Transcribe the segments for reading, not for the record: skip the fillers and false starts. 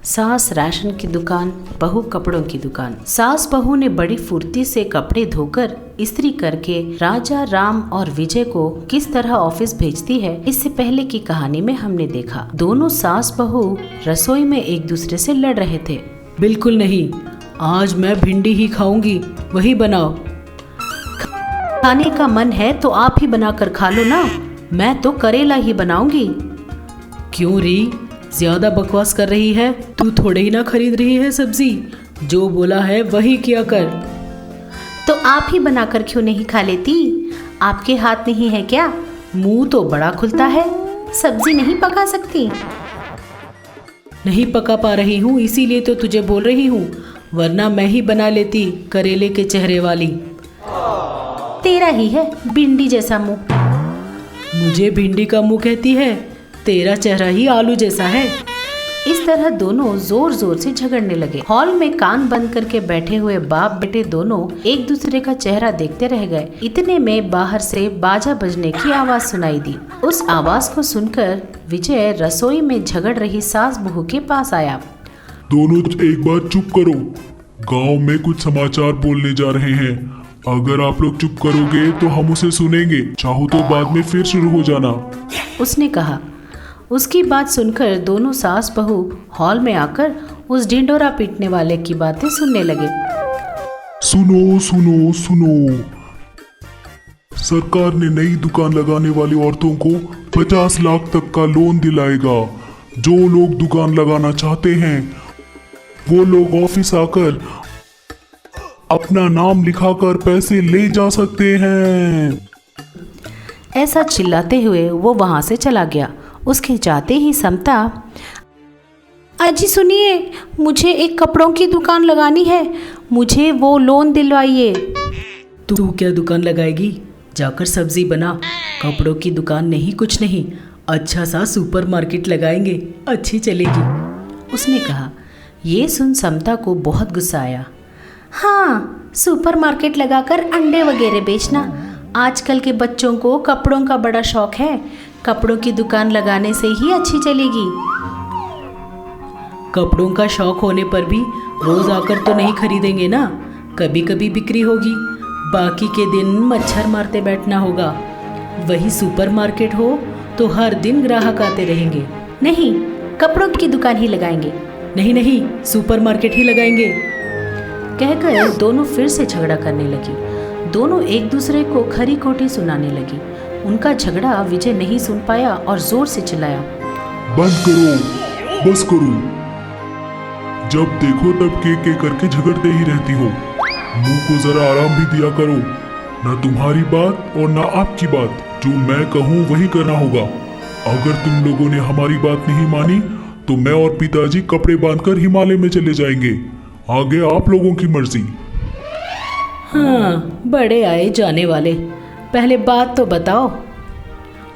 सास राशन की दुकान, बहू कपड़ों की दुकान। सास बहू ने बड़ी फुर्ती से कपड़े धोकर इस्त्री करके राजा, राम और विजय को किस तरह ऑफिस भेजती है, इससे पहले की कहानी में हमने देखा। दोनों सास बहू रसोई में एक दूसरे से लड़ रहे थे। बिल्कुल नहीं, आज मैं भिंडी ही खाऊंगी, वही बनाओ। खाने का मन है तो आप ही बनाकर खा लो ना, मैं तो करेला ही बनाऊंगी। क्यों री, ज्यादा बकवास कर रही है? तू थोड़े ही ना खरीद रही है सब्जी, जो बोला है वही किया कर। तो आप ही बनाकर क्यों नहीं खा लेती? आपके हाथ नहीं है क्या? मुंह तो बड़ा खुलता है, सब्जी नहीं पका सकती? नहीं पका पा रही हूँ इसीलिए तो तुझे बोल रही हूँ, वरना मैं ही बना लेती करेले के चेहरे वाली। तेरा ही है भिंडी जैसा मुंह। मुझे भिंडी का मुंह कहती है? तेरा चेहरा ही आलू जैसा है। इस तरह दोनों जोर जोर से झगड़ने लगे। हॉल में कान बंद करके बैठे हुए बाप बेटे दोनों एक दूसरे का चेहरा देखते रह गए। इतने में बाहर से बाजा बजने की आवाज सुनाई दी। उस आवाज को सुनकर विजय रसोई में झगड़ रही सास बहू के पास आया। दोनों एक बार चुप करो, गांव में कुछ समाचार बोलने जा रहे हैं। अगर आप लोग चुप करोगे तो हम उसे सुनेंगे, चाहो तो बाद में फिर शुरू हो जाना, उसने कहा। उसकी बात सुनकर दोनों सास बहू हॉल में आकर उस ढिंडोरा पीटने वाले की बातें सुनने लगे। सुनो सुनो सुनो, सरकार ने नई दुकान लगाने वाली औरतों को 50 लाख तक का लोन दिलाएगा। जो लोग दुकान लगाना चाहते हैं वो लोग ऑफिस आकर अपना नाम लिखाकर पैसे ले जा सकते हैं। ऐसा चिल्लाते हुए वो वहां से चला गया। उसके जाते ही समता, अजी सुनिए, मुझे एक कपड़ों की दुकान लगानी है, मुझे वो लोन दिलवाइए। तू क्या दुकान लगाएगी? जाकर सब्जी बना। कपड़ों की दुकान नहीं, कुछ नहीं, अच्छा सा सुपरमार्केट लगाएंगे, अच्छी चलेगी, उसने कहा। ये सुन समता को बहुत गुस्सा आया। हाँ, सुपरमार्केट लगाकर अंडे वगैरह बेचना। आजकल के बच्चों को कपड़ों का बड़ा शौक है, कपड़ों की दुकान लगाने से ही अच्छी चलेगी। कपड़ों का शौक होने पर भी रोज आकर तो नहीं खरीदेंगे ना, कभी कभी बिक्री होगी, बाकी के दिन मच्छर मारते बैठना होगा। वही सुपरमार्केट हो तो हर दिन ग्राहक आते रहेंगे। नहीं, कपड़ों की दुकान ही लगाएंगे। नहीं नहीं, सुपरमार्केट ही लगाएंगे, कहकर दोनों फिर से झगड़ा करने लगी। दोनों एक दूसरे को खरी खोटी सुनाने लगी। उनका झगड़ा विजय नहीं सुन पाया और जोर से चिल्लाया, बंद करो, बस करो। जब देखो तब के करके झगड़ते ही रहती हो। मुंह को जरा आराम भी दिया करो। न तुम्हारी बात और न आपकी बात, जो मैं कहूँ वही करना होगा। अगर तुम लोगों ने हमारी बात नहीं मानी तो मैं और पिताजी कपड़े बांधकर हिमालय में चले जाएंगे। आगे आप लोगों की मर्जी। हाँ, बड़े आए जाने वाले, पहले बात तो बताओ।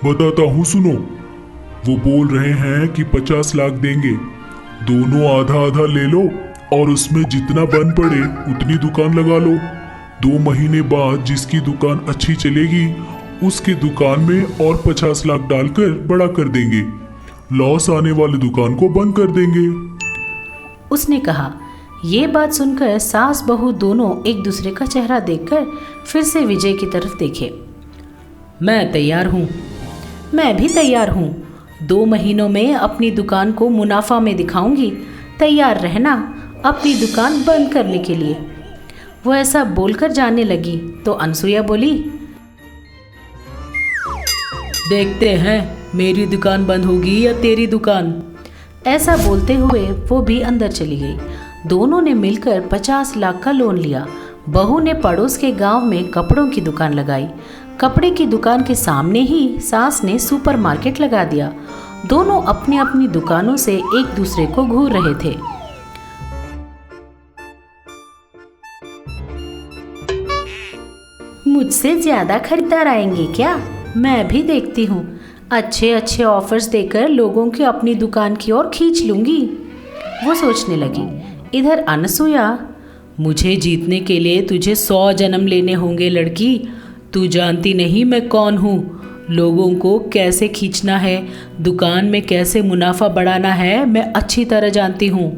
बताता हूँ, सुनो। वो बोल रहे हैं कि 50 लाख देंगे, दोनों आधा आधा ले लो और उसमें जितना बन पड़े उतनी दुकान लगा लो। 2 महीने बाद जिसकी दुकान अच्छी चलेगी उसकी दुकान में और 50 लाख डालकर बड़ा कर देंगे। लॉस आने वाली दुकान को बंद कर देंगे, उसने कहा। ये बात सुनकर सास बहू दोनों एक दूसरे का चेहरा देखकर फिर से विजय की तरफ देखे। मैं तैयार हूँ। मैं भी तैयार हूँ। 2 महीनों में अपनी दुकान को मुनाफा में दिखाऊंगी। तैयार रहना अपनी दुकान बंद करने के लिए। वो ऐसा बोलकर जाने लगी तो अनसुईया बोली, देखते हैं मेरी दुकान बंद होगी या तेरी दुकान। ऐसा बोलते हुए वो भी अंदर चली गई। दोनों ने मिलकर 50 लाख का लोन लिया। बहू ने पड़ोस के गांव में कपड़ों की दुकान लगाई। कपड़े की दुकान के सामने ही सास ने सुपरमार्केट लगा दिया। दोनों अपनी अपनी दुकानों से एक दूसरे को घूर रहे थे। मुझसे ज्यादा खरीदार आएंगे क्या? मैं भी देखती हूँ। अच्छे अच्छे ऑफर्स देकर लोगों की अपनी दुकान की ओर खींच लूंगी, वो सोचने लगी। इधर अनसुईया, मुझे जीतने के लिए तुझे 100 जन्म लेने होंगे लड़की। तू जानती नहीं मैं कौन हूँ। लोगों को कैसे खींचना है, दुकान में कैसे मुनाफा बढ़ाना है, मैं अच्छी तरह जानती हूँ।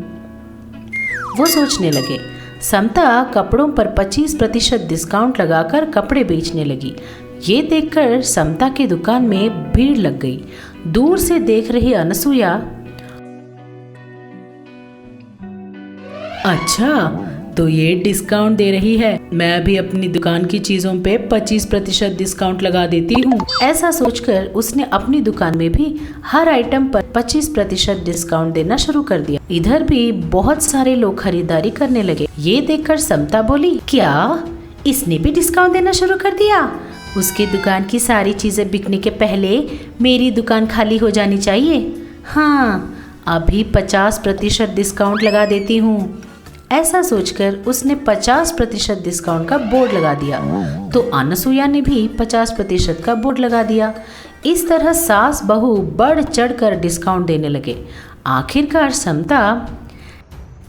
वो सोचने लगे। समता कपड़ों पर 25% डिस्काउंट लगाकर कपड़े बेचने लगी। ये देखकर समता की दुकान में भीड़ लग गई। दूर से देख रही अनसुया, अच्छा तो ये डिस्काउंट दे रही है, मैं भी अपनी दुकान की चीजों पे 25% डिस्काउंट लगा देती हूँ। ऐसा सोचकर उसने अपनी दुकान में भी हर आइटम पर 25% डिस्काउंट देना शुरू कर दिया। इधर भी बहुत सारे लोग खरीदारी करने लगे। ये देखकर समता बोली, क्या इसने भी डिस्काउंट देना शुरू कर दिया? उसकी दुकान की सारी चीजें बिकने के पहले मेरी दुकान खाली हो जानी चाहिए। हाँ, अभी 50% डिस्काउंट लगा देती हूँ। ऐसा सोचकर उसने 50% डिस्काउंट का बोर्ड लगा दिया। तो अनसुया ने भी 50% का बोर्ड लगा दिया। इस तरह सास बहू बढ़ चढ़कर डिस्काउंट देने लगे। आखिरकार समता,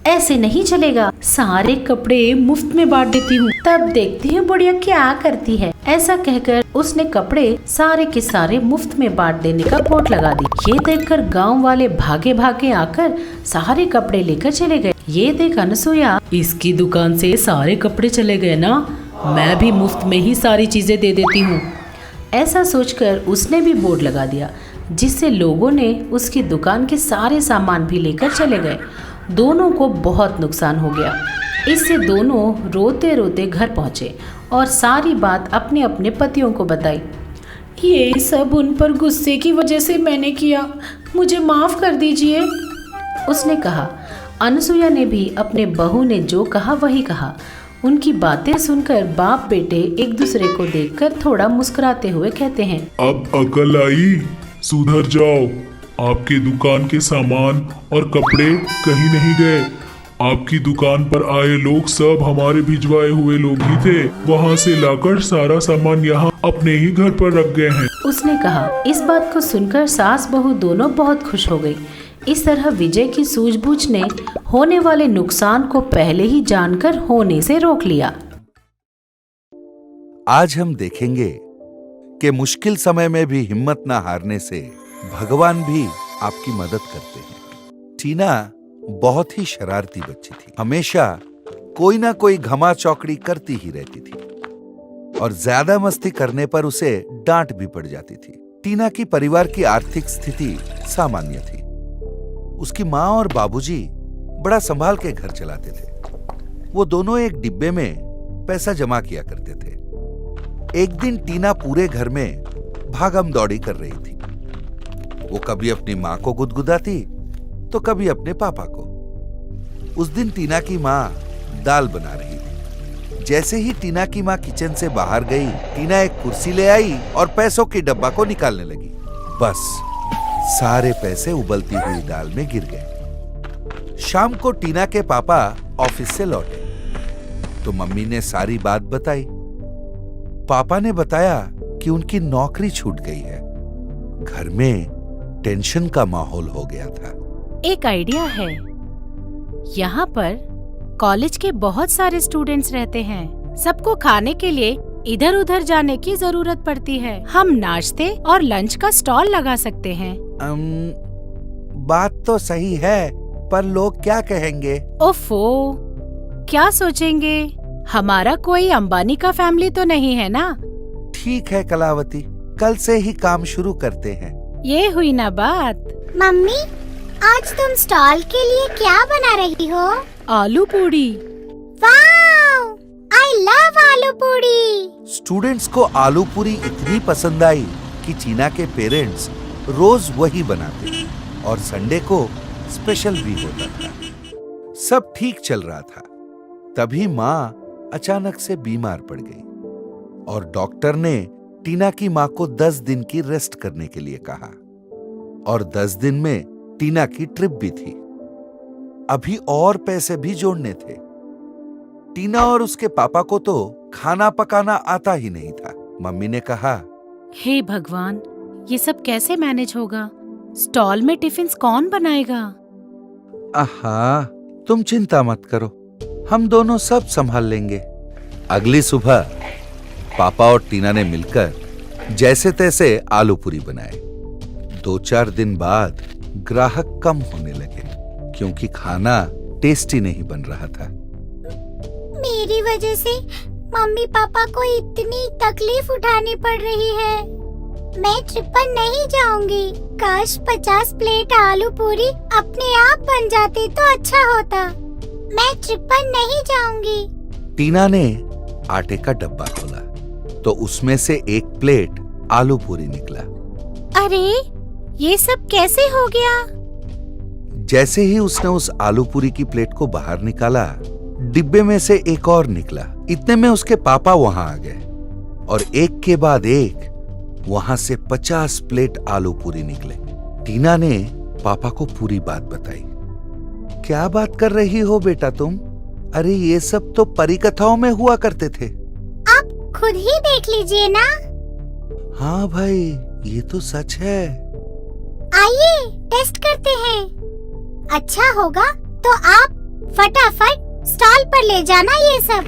ऐसे नहीं चलेगा, सारे कपड़े मुफ्त में बांट देती हूँ, तब देखती हूँ बुढ़िया क्या करती है। ऐसा कहकर उसने कपड़े सारे के सारे मुफ्त में बांट देने का बोर्ड लगा दी। ये देखकर गांव वाले भागे भागे आकर सारे कपड़े लेकर चले गए। ये देख अनसुया, इसकी दुकान से सारे कपड़े चले गए ना, मैं भी मुफ्त में ही सारी चीजें दे देती हूँ। ऐसा सोचकर उसने भी बोर्ड लगा दिया, जिससे लोगों ने उसकी दुकान के सारे सामान भी लेकर चले गए। दोनों को बहुत नुकसान हो गया। इससे दोनों रोते रोते घर पहुंचे और सारी बात अपने अपने पतियों को बताई। ये सब उन पर गुस्से की वजह से मैंने किया, मुझे माफ कर दीजिए, उसने कहा। अनसुया ने भी अपने बहू ने जो कहा वही कहा। उनकी बातें सुनकर बाप बेटे एक दूसरे को देखकर थोड़ा मुस्कुराते हुए कहते हैं, अब अकल आई, सुधर जाओ। आपकी दुकान के सामान और कपड़े कहीं नहीं गए। आपकी दुकान पर आए लोग सब हमारे भिजवाए हुए लोग ही थे। वहाँ से लाकर सारा सामान यहाँ अपने ही घर पर रख गए हैं, उसने कहा। इस बात को सुनकर सास बहू दोनों बहुत खुश हो गई। इस तरह विजय की सूझबूझ ने होने वाले नुकसान को पहले ही जानकर होने से रोक लिया। आज हम देखेंगे कि मुश्किल समय में भी हिम्मत न हारने से भगवान भी आपकी मदद करते हैं। टीना बहुत ही शरारती बच्ची थी। हमेशा कोई ना कोई घमा चौकड़ी करती ही रहती थी और ज्यादा मस्ती करने पर उसे डांट भी पड़ जाती थी। टीना की परिवार की आर्थिक स्थिति सामान्य थी। उसकी माँ और बाबूजी बड़ा संभाल के घर चलाते थे। वो दोनों एक डिब्बे में पैसा जमा किया करते थे। एक दिन टीना पूरे घर में भागम दौड़ी कर रही थी। वो कभी अपनी माँ को गुदगुदाती तो कभी अपने पापा को। उस दिन टीना की माँ दाल बना रही थी। जैसे ही टीना की माँ किचन से बाहर गई, टीना एक कुर्सी ले आई और पैसों के डब्बा को निकालने लगी। बस सारे पैसे उबलती हुई दाल में गिर गए। शाम को टीना के पापा ऑफिस से लौटे तो मम्मी ने सारी बात बताई। पापा ने बताया कि उनकी नौकरी छूट गई है। घर में टेंशन का माहौल हो गया था। एक आइडिया है। यहाँ पर कॉलेज के बहुत सारे स्टूडेंट्स रहते हैं। सबको खाने के लिए इधर उधर जाने की जरूरत पड़ती है। हम नाश्ते और लंच का स्टॉल लगा सकते हैं। बात तो सही है, पर लोग क्या कहेंगे? ओफो, क्या सोचेंगे? हमारा कोई अंबानी का फैमिली तो नहीं है ना? ठीक है कलावती, कल से ही काम शुरू करते हैं। ये हुई ना बात। मम्मी, आज तुम स्टॉल के लिए क्या बना रही हो? आलू पूड़ी। वाव, आई लव आलू पूड़ी। स्टूडेंट्स को आलू पूरी इतनी पसंद आई कि टीना के पेरेंट्स रोज वही बनाते और संडे को स्पेशल भी होता था। सब ठीक चल रहा था, तभी माँ अचानक से बीमार पड़ गई और डॉक्टर ने टीना की माँ को 10 दिन की रेस्ट करने के लिए कहा। और 10 दिन में टीना की ट्रिप भी थी। अभी और पैसे भी जोड़ने थे। टीना और उसके पापा को तो खाना पकाना आता ही नहीं था। मम्मी ने कहा, हे भगवान, ये सब कैसे मैनेज होगा? स्टॉल में टिफिन कौन बनाएगा? आहा, तुम चिंता मत करो, हम दोनों सब संभाल लेंगे। अगली सुबह पापा और टीना ने मिलकर जैसे तैसे आलू पूरी बनाए। 2-4 दिन बाद ग्राहक कम होने लगे क्योंकि खाना टेस्टी नहीं बन रहा था। मेरी वजह से मम्मी पापा को इतनी तकलीफ उठानी पड़ रही है। मैं ट्रिप पर नहीं जाऊंगी। काश 50 प्लेट आलू पूरी अपने आप बन जाते तो अच्छा होता। मैं ट्रिप पर नहीं जाऊंगी। टीना ने आटे का डब्बा खोला तो उसमें से 1 प्लेट आलू पूरी निकला। अरे ये सब कैसे हो गया? जैसे ही उसने उस आलू पूरी की प्लेट को बाहर निकाला, डिब्बे में से एक और निकला। इतने में उसके पापा वहां आ गए और एक के बाद एक वहां से 50 प्लेट आलू पूरी निकले। टीना ने पापा को पूरी बात बताई। क्या बात कर रही हो बेटा तुम? अरे ये सब तो परी कथाओं में हुआ करते थे। आप खुद ही देख लीजिए ना। हाँ भाई, ये तो सच है। आइए टेस्ट करते हैं। अच्छा होगा तो आप फटाफट स्टॉल पर ले जाना ये सब।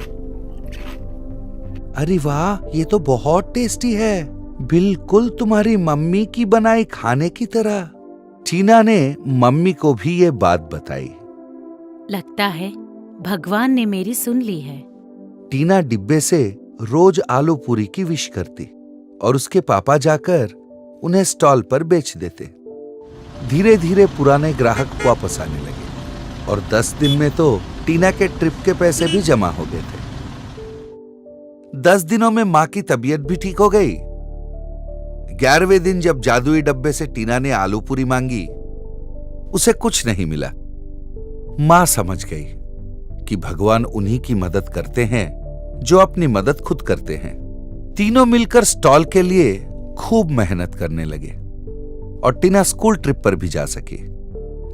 अरे वाह, ये तो बहुत टेस्टी है, बिल्कुल तुम्हारी मम्मी की बनाई खाने की तरह। टीना ने मम्मी को भी ये बात बताई। लगता है भगवान ने मेरी सुन ली है। टीना डिब्बे से रोज आलू पूरी की विश करती और उसके पापा जाकर उन्हें स्टॉल पर बेच देते। धीरे धीरे पुराने ग्राहक वापस आने लगे और 10 दिन में तो टीना के ट्रिप के पैसे भी जमा हो गए थे। 10 दिनों में मां की तबीयत भी ठीक हो गई। 11वें दिन जब जादुई डब्बे से टीना ने आलू पूरी मांगी, उसे कुछ नहीं मिला। मां समझ गई कि भगवान उन्हीं की मदद करते हैं जो अपनी मदद खुद करते हैं। तीनों मिलकर स्टॉल के लिए खूब मेहनत करने लगे और टीना स्कूल ट्रिप पर भी जा सकी।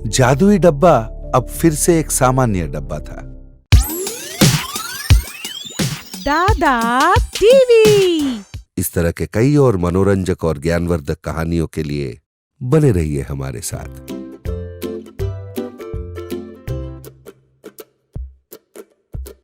जादुई डब्बा अब फिर से एक सामान्य डब्बा था। दादा टीवी। इस तरह के कई और मनोरंजक और ज्ञानवर्धक कहानियों के लिए बने रहिए हमारे साथ।